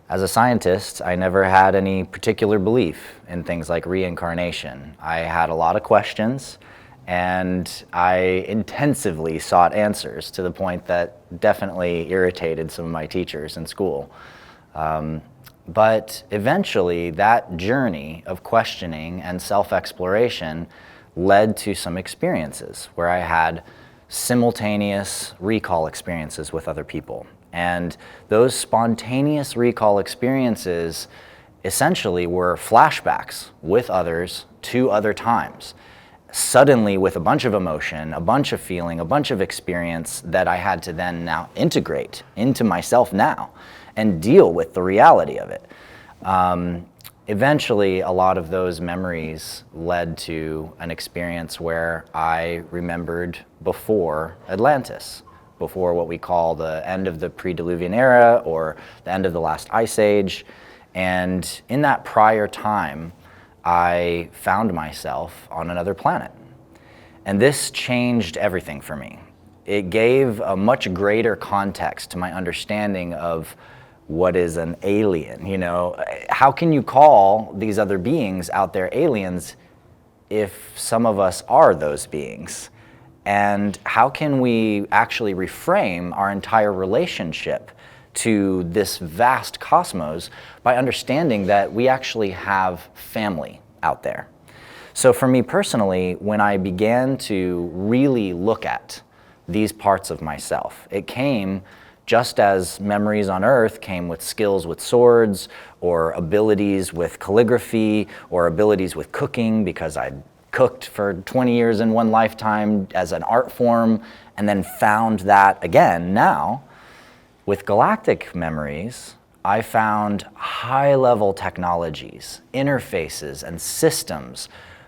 As a scientist, I never had any particular belief in things like reincarnation. I had a lot of questions, and I intensively sought answers to the point that definitely irritated some of my teachers in school. But eventually, that journey of questioning and self-exploration led to some experiences where I had simultaneous recall experiences with other people. And those spontaneous recall experiences essentially were flashbacks with others to other times. Suddenly, with a bunch of emotion, a bunch of feeling, a bunch of experience that I had to then now integrate into myself now and deal with the reality of it. Eventually, a lot of those memories led to an experience where I remembered before Atlantis, before what we call the end of the pre-Diluvian era or the end of the last ice age. And in that prior time, I found myself on another planet. And this changed everything for me. It gave a much greater context to my understanding of what is an alien. You know, how can you call these other beings out there aliens if some of us are those beings? And how can we actually reframe our entire relationship to this vast cosmos by understanding that we actually have family out there? So for me personally, when I began to really look at these parts of myself, it came just as memories on Earth came with skills with swords, or abilities with calligraphy, or abilities with cooking, because I'd cooked for 20 years in one lifetime as an art form, and then found that again now. With galactic memories, I found high-level technologies, interfaces, and systems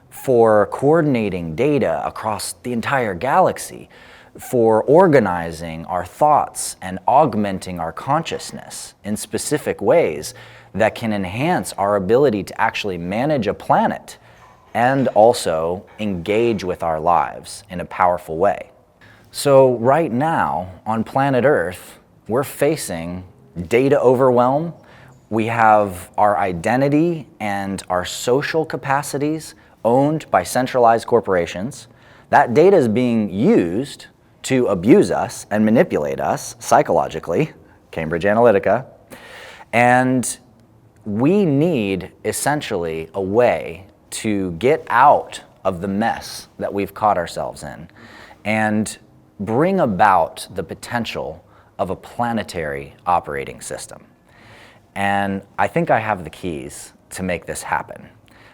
for coordinating data across the entire galaxy, for organizing our thoughts and augmenting our consciousness in specific ways that can enhance our ability to actually manage a planet and also engage with our lives in a powerful way. So right now on planet Earth, we're facing data overwhelm. We have our identity and our social capacities owned by centralized corporations. That data is being used to abuse us and manipulate us psychologically, Cambridge Analytica. And we need essentially a way to get out of the mess that we've caught ourselves in and bring about the potential of a planetary operating system. And I think I have the keys to make this happen.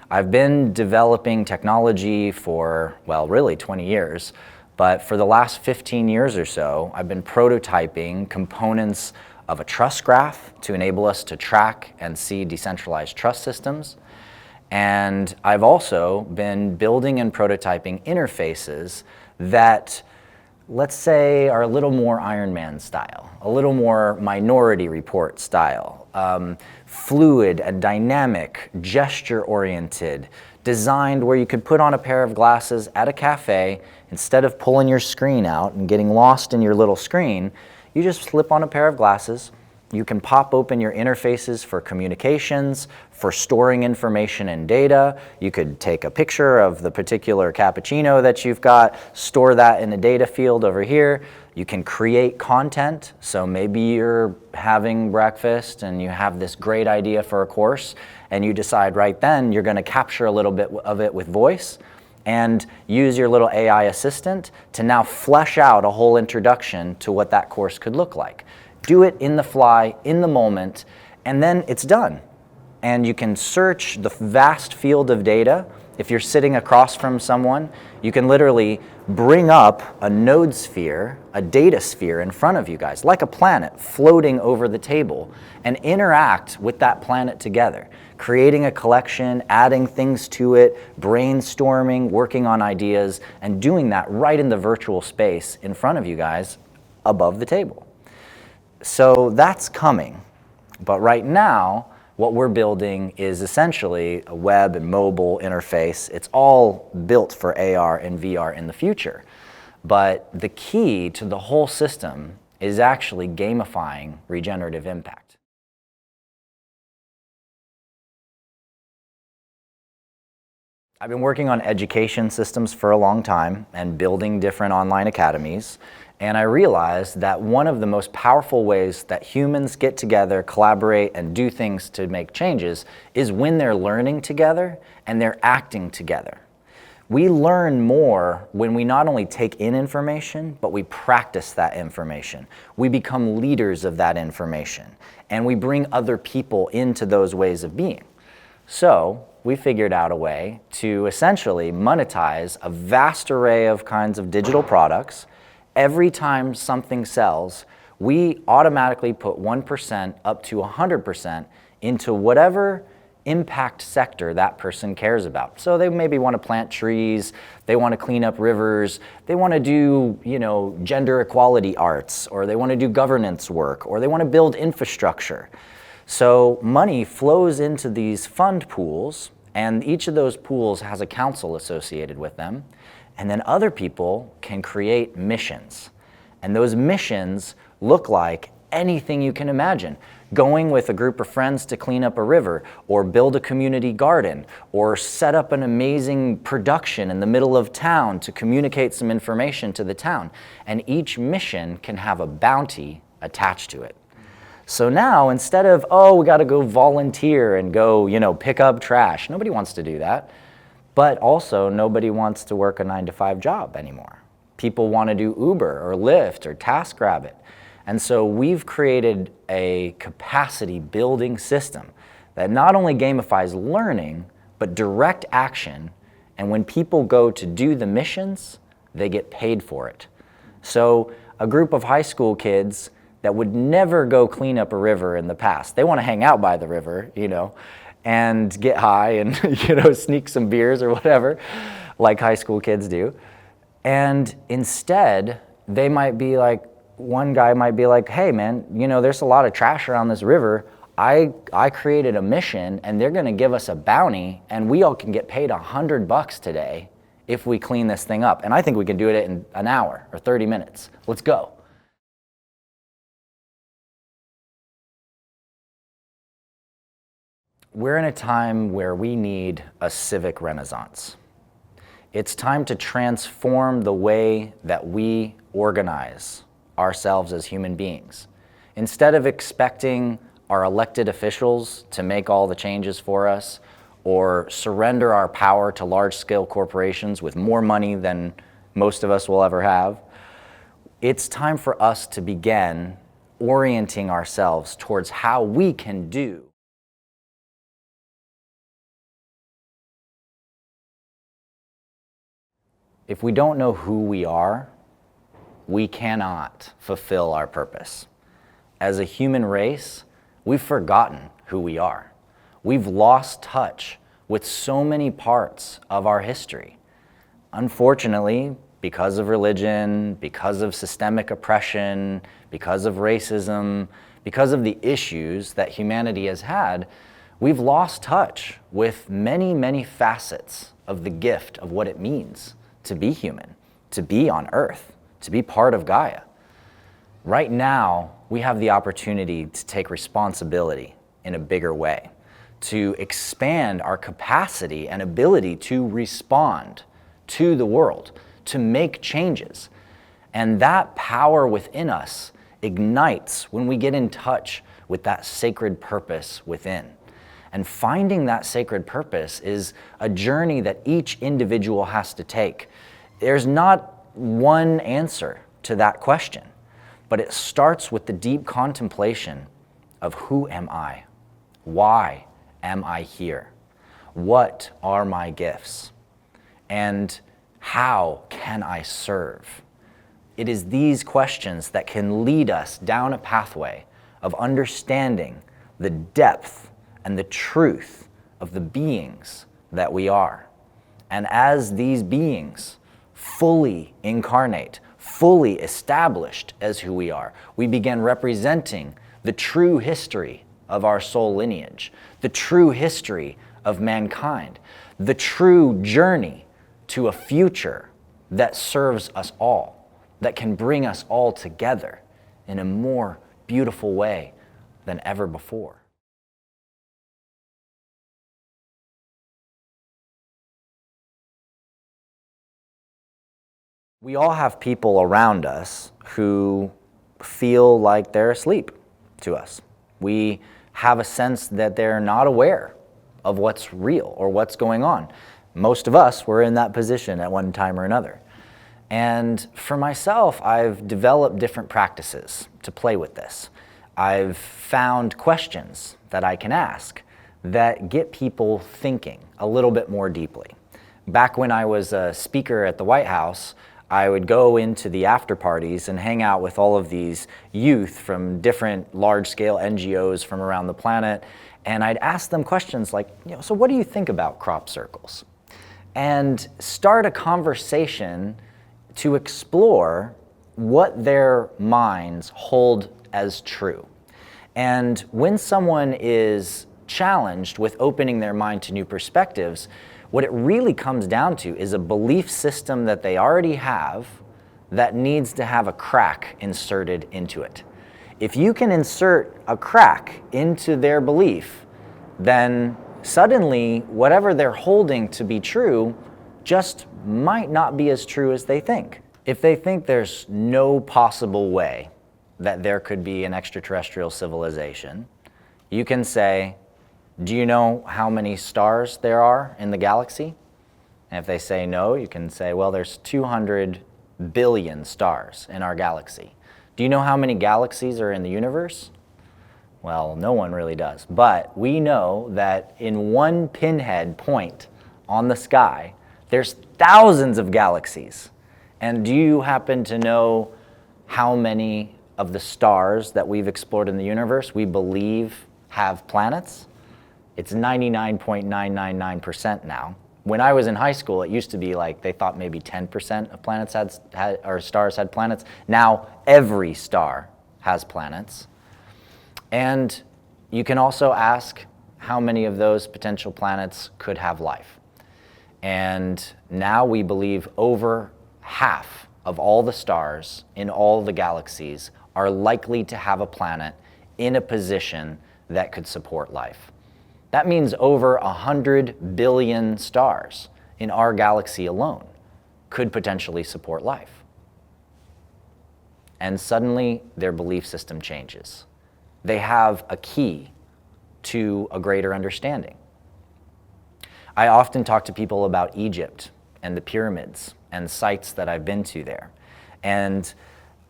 I've been developing technology for, well, really 20 years, but for the last 15 years or so, I've been prototyping components of a trust graph to enable us to track and see decentralized trust systems. And I've also been building and prototyping interfaces that, let's say, are a little more Iron Man style, a little more Minority Report style, fluid and dynamic, gesture-oriented, designed where you could put on a pair of glasses at a cafe. Instead of pulling your screen out and getting lost in your little screen, you just slip on a pair of glasses. You can pop open your interfaces for communications, for storing information and data. You could take a picture of the particular cappuccino that you've got, store that in a data field over here. You can create content. So maybe you're having breakfast and you have this great idea for a course, and you decide right then you're going to capture a little bit of it with voice and use your little AI assistant to now flesh out a whole introduction to what that course could look like. Do it in the fly, in the moment, and then it's done. And you can search the vast field of data. If you're sitting across from someone, you can literally bring up a node sphere, a data sphere in front of you guys, like a planet floating over the table, and interact with that planet together, creating a collection, adding things to it, brainstorming, working on ideas, and doing that right in the virtual space in front of you guys above the table. So that's coming. But right now, what we're building is essentially a web and mobile interface. It's all built for AR and VR in the future. But the key to the whole system is actually gamifying regenerative impact. I've been working on education systems for a long time and building different online academies. And I realized that one of the most powerful ways that humans get together, collaborate, and do things to make changes is when they're learning together and they're acting together. We learn more when we not only take in information, but we practice that information. We become leaders of that information, and we bring other people into those ways of being. So we figured out a way to essentially monetize a vast array of kinds of digital products. Every time something sells, we automatically put 1% up to 100% into whatever impact sector that person cares about. So they maybe want to plant trees, they want to clean up rivers, they want to do, gender equality arts, or they want to do governance work, or they want to build infrastructure. So money flows into these fund pools, and each of those pools has a council associated with them. And then other people can create missions. And those missions look like anything you can imagine. Going with a group of friends to clean up a river, or build a community garden, or set up an amazing production in the middle of town to communicate some information to the town. And each mission can have a bounty attached to it. So now, instead of, we got to go volunteer and go, pick up trash. Nobody wants to do that. But also, nobody wants to work a 9-to-5 job anymore. People want to do Uber or Lyft or TaskRabbit. And so we've created a capacity building system that not only gamifies learning, but direct action. And when people go to do the missions, they get paid for it. So a group of high school kids that would never go clean up a river in the past, they want to hang out by the river, and get high and sneak some beers or whatever, like high school kids do. And instead, they might be like, one guy might be like, hey man, there's a lot of trash around this river. I created a mission and they're gonna give us a bounty and we all can get paid $100 today if we clean this thing up. And I think we can do it in an hour or 30 minutes. Let's go. We're in a time where we need a civic renaissance. It's time to transform the way that we organize ourselves as human beings. Instead of expecting our elected officials to make all the changes for us or surrender our power to large-scale corporations with more money than most of us will ever have, it's time for us to begin orienting ourselves towards how we can do. If we don't know who we are, we cannot fulfill our purpose. As a human race, we've forgotten who we are. We've lost touch with so many parts of our history. Unfortunately, because of religion, because of systemic oppression, because of racism, because of the issues that humanity has had, we've lost touch with many, many facets of the gift of what it means to be human, to be on Earth, to be part of Gaia. Right now, we have the opportunity to take responsibility in a bigger way, to expand our capacity and ability to respond to the world, to make changes. And that power within us ignites when we get in touch with that sacred purpose within. And finding that sacred purpose is a journey that each individual has to take. There's not one answer to that question, but it starts with the deep contemplation of who am I? Why am I here? What are my gifts? And how can I serve? It is these questions that can lead us down a pathway of understanding the depth and the truth of the beings that we are. And as these beings fully incarnate, fully established as who we are, we begin representing the true history of our soul lineage, the true history of mankind, the true journey to a future that serves us all, that can bring us all together in a more beautiful way than ever before. We all have people around us who feel like they're asleep to us. We have a sense that they're not aware of what's real or what's going on. Most of us were in that position at one time or another. And for myself, I've developed different practices to play with this. I've found questions that I can ask that get people thinking a little bit more deeply. Back when I was a speaker at the White House, I would go into the after parties and hang out with all of these youth from different large-scale NGOs from around the planet, and I'd ask them questions like, so what do you think about crop circles? And start a conversation to explore what their minds hold as true. And when someone is challenged with opening their mind to new perspectives, what it really comes down to is a belief system that they already have that needs to have a crack inserted into it. If you can insert a crack into their belief, then suddenly whatever they're holding to be true just might not be as true as they think. If they think there's no possible way that there could be an extraterrestrial civilization, you can say, do you know how many stars there are in the galaxy? And if they say no, you can say, well, there's 200 billion stars in our galaxy. Do you know how many galaxies are in the universe? Well, no one really does. But we know that in one pinhead point on the sky, there's thousands of galaxies. And do you happen to know how many of the stars that we've explored in the universe we believe have planets? It's 99.999% now. When I was in high school, it used to be like they thought maybe 10% of planets had or stars had planets. Now every star has planets. And you can also ask how many of those potential planets could have life. And now we believe over half of all the stars in all the galaxies are likely to have a planet in a position that could support life. That means over 100 billion stars in our galaxy alone could potentially support life. And suddenly their belief system changes. They have a key to a greater understanding. I often talk to people about Egypt and the pyramids and sites that I've been to there. And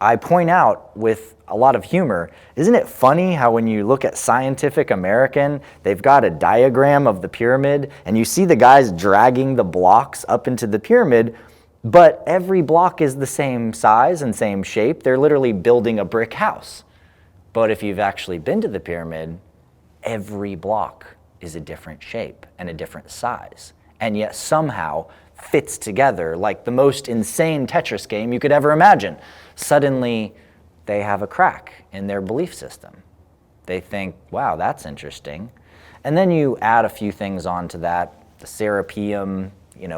I point out with a lot of humor, isn't it funny how when you look at Scientific American, they've got a diagram of the pyramid and you see the guys dragging the blocks up into the pyramid, but every block is the same size and same shape. They're literally building a brick house. But if you've actually been to the pyramid, every block is a different shape and a different size, and yet somehow fits together like the most insane Tetris game you could ever imagine. Suddenly, they have a crack in their belief system. They think, wow, that's interesting. And then you add a few things onto that, the Serapeum,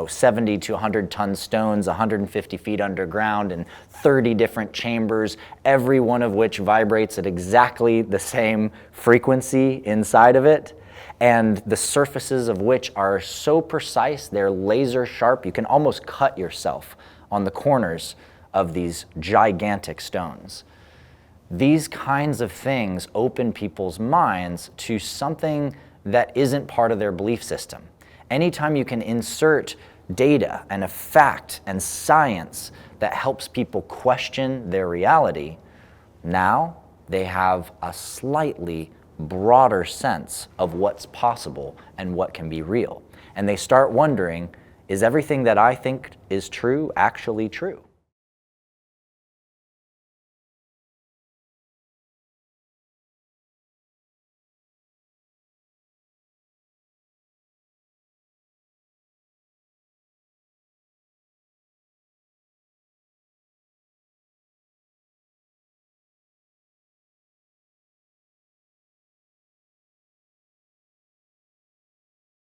70 to 100 ton stones, 150 feet underground in 30 different chambers, every one of which vibrates at exactly the same frequency inside of it, and the surfaces of which are so precise, they're laser sharp, you can almost cut yourself on the corners of these gigantic stones. These kinds of things open people's minds to something that isn't part of their belief system. Anytime you can insert data and a fact and science that helps people question their reality, now they have a slightly broader sense of what's possible and what can be real. And they start wondering, is everything that I think is true actually true?